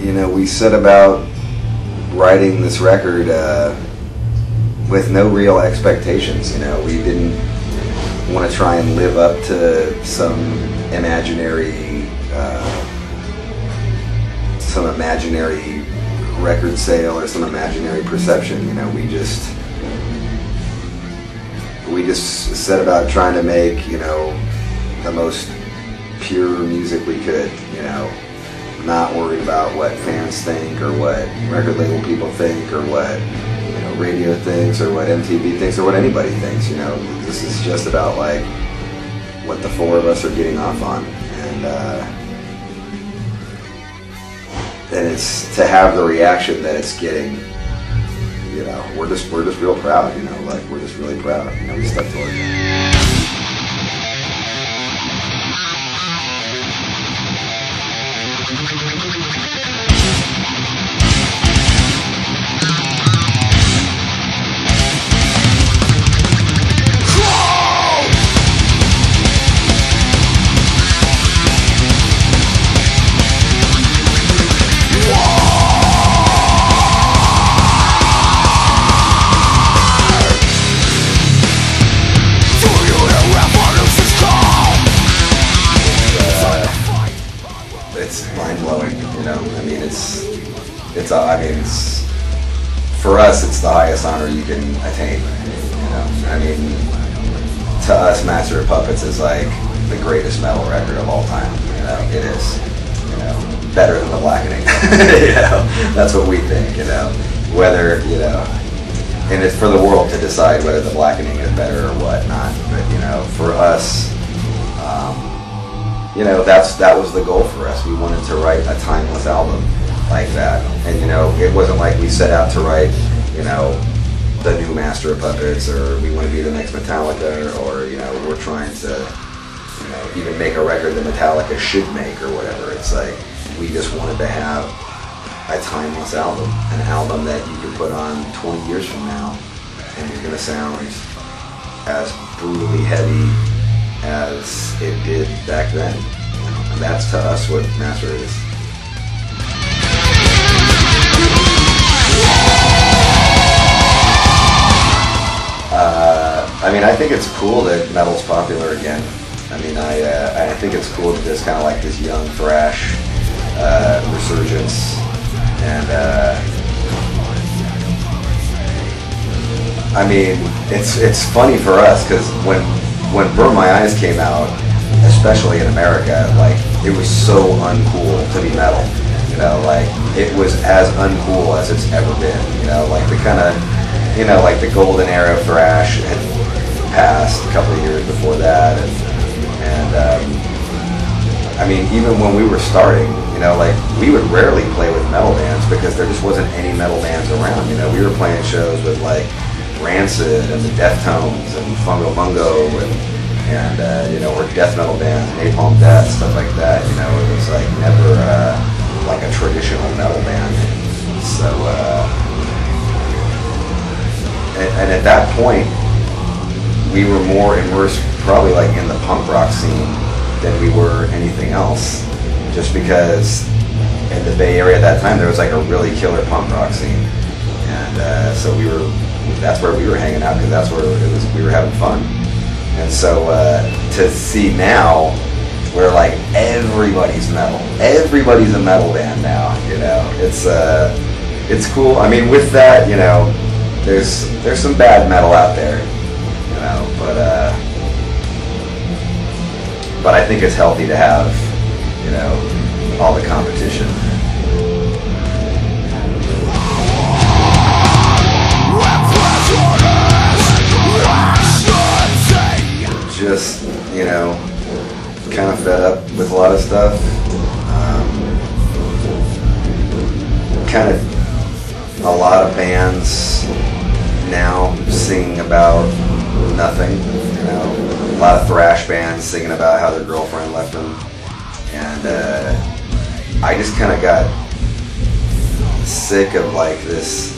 you know, we set about writing this record with no real expectations. You know, we didn't want to try and live up to some imaginary record sale or some imaginary perception. You know, we just set about trying to make, you know, the most pure music we could, you know, not worried about what fans think or what record label people think or what, you know, radio thinks or what MTV thinks or what anybody thinks. You know, this is just about like what the four of us are getting off on, and it's to have the reaction that it's getting. You know, we're just real proud. You know, like we're just really proud. You know, we stuck to it. It's for us, it's the highest honor you can attain. You know, I mean, to us, Master of Puppets is like the greatest metal record of all time. You know, it is. You know, better than the Blackening. You know, that's what we think. You know, whether, you know, and it's for the world to decide whether the Blackening is better or whatnot. But you know, for us, you know, that was the goal for us. We wanted to write a timeless album like that, and you know, it wasn't like we set out to write, you know, the new Master of Puppets, or we want to be the next Metallica, or you know, we're trying to, you know, even make a record that Metallica should make or whatever. It's like we just wanted to have a timeless album, an album that you could put on 20 years from now, and it's going to sound as brutally heavy as it did back then. And that's to us what Master is. I mean, I think it's cool that metal's popular again. I mean, I think it's cool that there's kind of like this young thrash resurgence, and I mean, it's funny for us because when Burn My Eyes came out, especially in America, like it was so uncool to be metal. You know, like it was as uncool as it's ever been. You know, like the kind of, you know, like the golden era of thrash had passed a couple of years before that, and I mean, even when we were starting, you know, like we would rarely play with metal bands because there just wasn't any metal bands around. You know, we were playing shows with like Rancid and the Deftones and Fungo Mungo and you know, or death metal bands, Napalm Death, stuff like that. You know, it was like never like a traditional metal band. So and at that point, we were more immersed probably like in the punk rock scene than we were anything else, just because in the Bay Area at that time there was like a really killer punk rock scene, and so that's where we were hanging out because that's where it was, we were having fun. And so to see now where like everybody's metal, everybody's a metal band now, you know, it's cool. I mean, with that, you know, there's some bad metal out there, you know, but I think it's healthy to have, you know, all the competition. Just, you know, kind of fed up with a lot of stuff. Kind of a lot of bands now singing about nothing, you know. A lot of thrash bands singing about how their girlfriend left them, and I just kind of got sick of like this,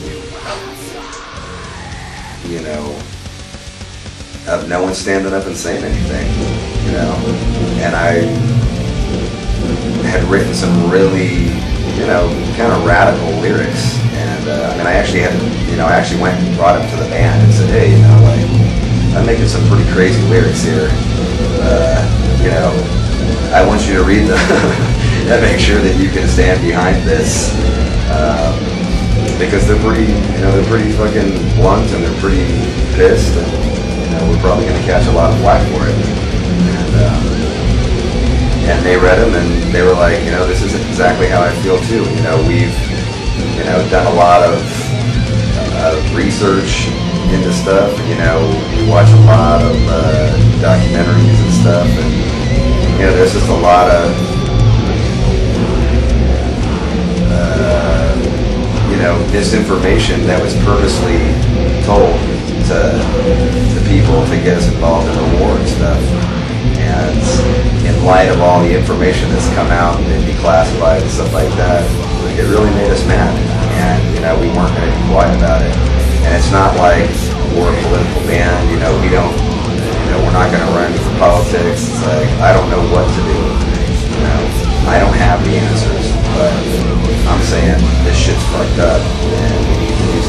you know, of no one standing up and saying anything, you know. And I had written some really you know, kind of radical lyrics. And I mean, I actually had, you know, I actually went and brought him to the band and said, hey, you know, like, I'm making some pretty crazy lyrics here. You know, I want you to read them and make sure that you can stand behind this. Because they're pretty, you know, they're pretty fucking blunt and they're pretty pissed, and you know, we're probably going to catch a lot of flack for it. And they read them and they were like, you know, this is exactly how I feel too. You know, we've, you know, done a lot of research into stuff. You know, we watch a lot of documentaries and stuff, and you know, there's just a lot of you know, misinformation that was purposely told to people to get us involved in the war and stuff. And in light of all the information that's come out and been declassified and stuff like that, it really made us mad. And you know, we weren't going to be quiet about it. And it's not like we're a political band. You know, we don't. You know, we're not going to run for politics. It's like, I don't know what to do. You know, I don't have the answers, but I'm saying this shit's fucked up and we need to do